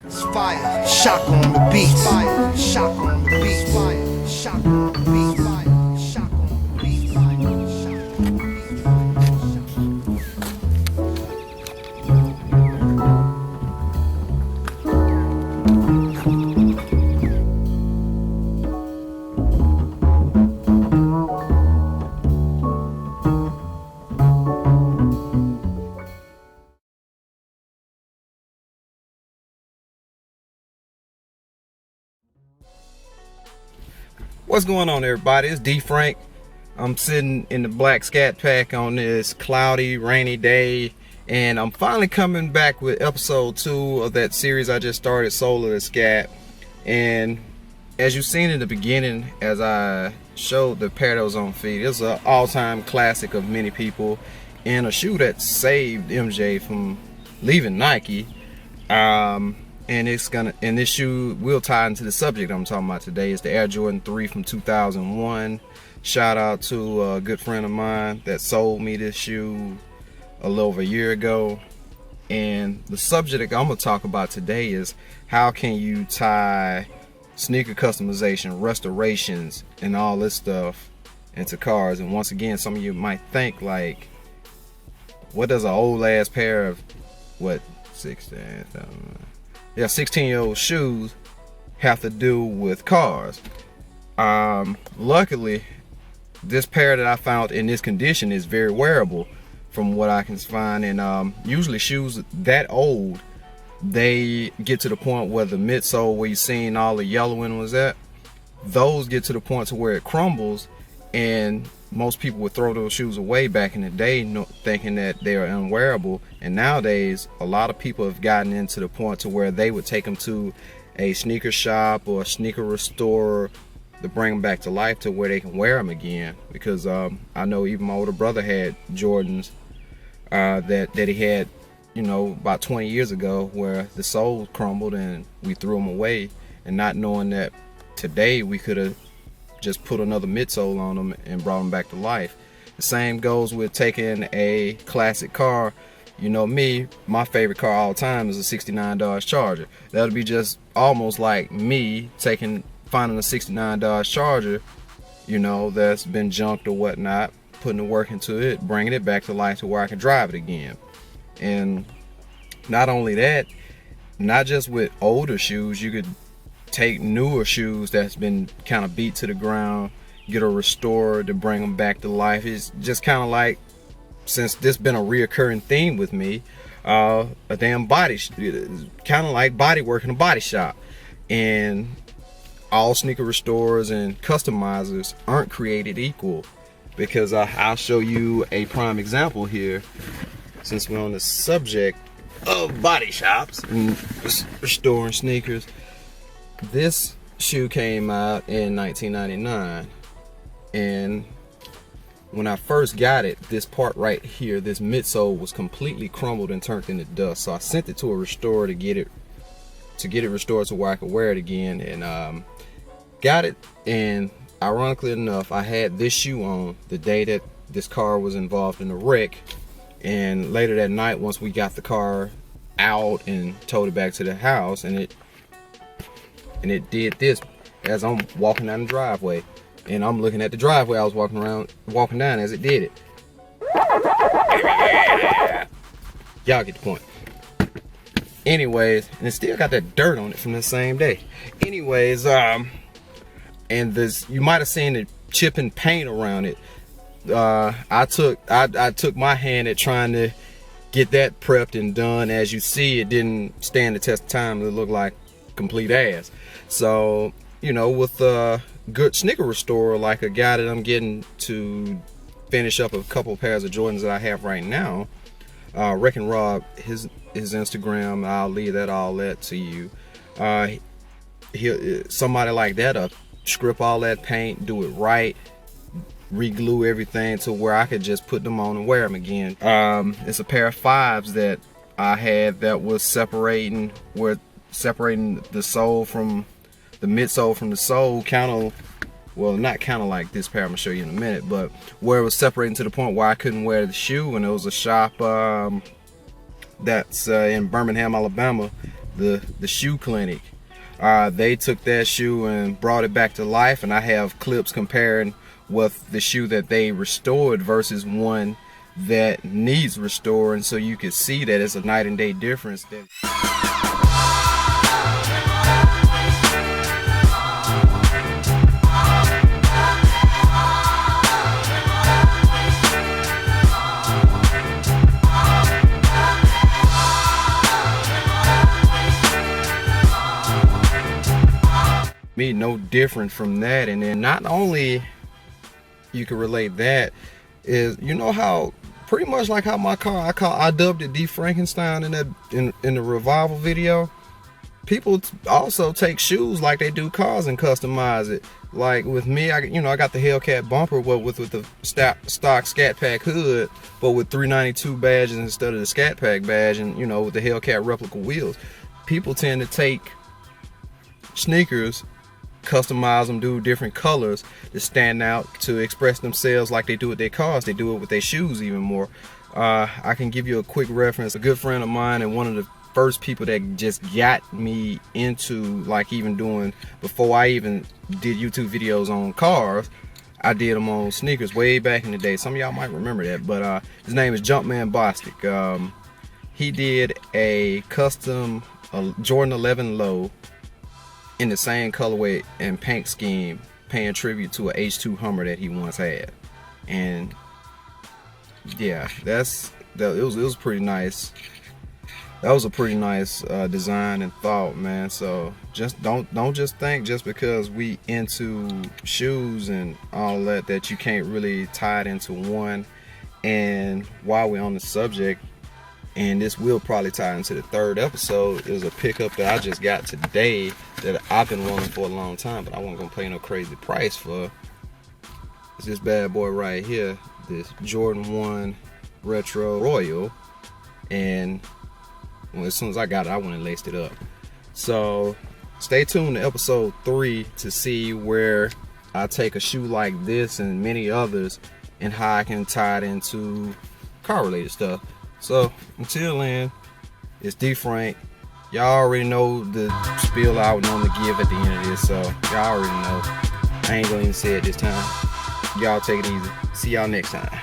It's fire, shock on the beat. Fire, shock on the beat. Fire, shock on the beat. Fire, shock on the beat. Fire, shock on the beat. What's going on, everybody? It's D Frank. I'm sitting in the black ScatPack on this cloudy, rainy day, and I'm finally coming back with episode 2 of that series I just started, Solar to Scat. And as you've seen in the beginning, as I showed the pair that was on feed, it's an all-time classic of many people, and a shoe that saved MJ from leaving Nike. And this shoe will tie into the subject I'm talking about today. It's the Air Jordan 3 from 2001. Shout out to a good friend of mine that sold me this shoe a little over a year ago. And the subject I'm gonna talk about today is how can you tie sneaker customization, restorations, and all this stuff into cars. And once again, some of you might think, like, what does an old ass pair of 16-year-old shoes have to do with cars? Luckily, this pair that I found in this condition is very wearable from what I can find. And usually shoes that old, they get to the point where the midsole, where you're seeing all the yellowing was at, those get to the point to where it crumbles, and most people would throw those shoes away back in the day, thinking that they're unwearable. And nowadays, a lot of people have gotten into the point to where they would take them to a sneaker shop or a sneaker restorer to bring them back to life, to where they can wear them again. Because I know even my older brother had Jordans that he had, you know, about 20 years ago, where the soles crumbled and we threw them away, and not knowing that today we could have just put another midsole on them and brought them back to life. The same goes with taking a classic car. You know me, my favorite car all time is a 69 Dodge Charger. That'll be just almost like me finding a 69 Dodge Charger, you know, that's been junked or whatnot, putting the work into it, bringing it back to life to where I can drive it again. And not only that, not just with older shoes, you could take newer shoes that's been kind of beat to the ground, get a restorer to bring them back to life. It's just kind of like, since this been a reoccurring theme with me, a damn kind of like body work in a body shop. And all sneaker restorers and customizers aren't created equal, because I'll show you a prime example here, since we're on the subject of body shops and restoring sneakers. This shoe came out in 1999, and when I first got it, this part right here, this midsole, was completely crumbled and turned into dust. So I sent it to a restorer to get it restored to where I could wear it again, and got it. And ironically enough, I had this shoe on the day that this car was involved in a wreck. And later that night, once we got the car out and towed it back to the house, and it did this as I'm walking down the driveway, and I'm looking at the driveway I was walking down as it did it. Y'all get the point. Anyways, and it still got that dirt on it from the same day. Anyways, and this, you might have seen the chipping paint around it. I took my hand at trying to get that prepped and done. As you see, it didn't stand the test of time. It looked like complete ass. So, you know, with a good sneaker restorer like a guy that I'm getting to finish up a couple pairs of Jordans that I have right now, Rick and Rob, his Instagram, I'll leave all that to you. Somebody like that, strip all that paint, do it right, re-glue everything to where I could just put them on and wear them again. It's a pair of 5s that I had that was separating the sole from the midsole from the sole, well, not kind of like this pair I'm gonna show you in a minute, but where it was separating to the point where I couldn't wear the shoe. And it was a shop that's in Birmingham, Alabama, the shoe clinic. They took that shoe and brought it back to life, and I have clips comparing with the shoe that they restored versus one that needs restoring, so you can see that it's a night and day difference. Me no different from that. And then not only you can relate that is, you know how pretty much like how my car, I dubbed it D Frankenstein in that in the revival video. People also take shoes like they do cars and customize it. Like with me, I got the Hellcat bumper with the stock ScatPack hood, but with 392 badges instead of the ScatPack badge, and with the Hellcat replica wheels. People tend to take sneakers, customize them, do different colors to stand out, to express themselves like they do with their cars. They do it with their shoes even more. I can give you a quick reference. A good friend of mine and one of the first people that just got me into like even doing, before I even did YouTube videos on cars, I did them on sneakers way back in the day. Some of y'all might remember that, but his name is Jumpman Bostic. He did a custom Jordan 11 low in the same colorway and paint scheme, paying tribute to a H2 Hummer that he once had. And yeah, it was pretty nice. That was a pretty nice design and thought, man. So just don't just think just because we into shoes and all that you can't really tie it into one. And while we're on the subject, and this will probably tie into the third episode, is a pickup that I just got today that I've been wanting for a long time, but I wasn't gonna pay no crazy price for. It's this bad boy right here, this Jordan 1 Retro Royal, and as soon as I got it, I went and laced it up. So stay tuned to episode 3 to see where I take a shoe like this and many others and how I can tie it into car related stuff. So until then, it's D Frank. Y'all already know the spiel I would normally give at the end of this, so y'all already know. I ain't gonna even say it this time. Y'all take it easy. See y'all next time.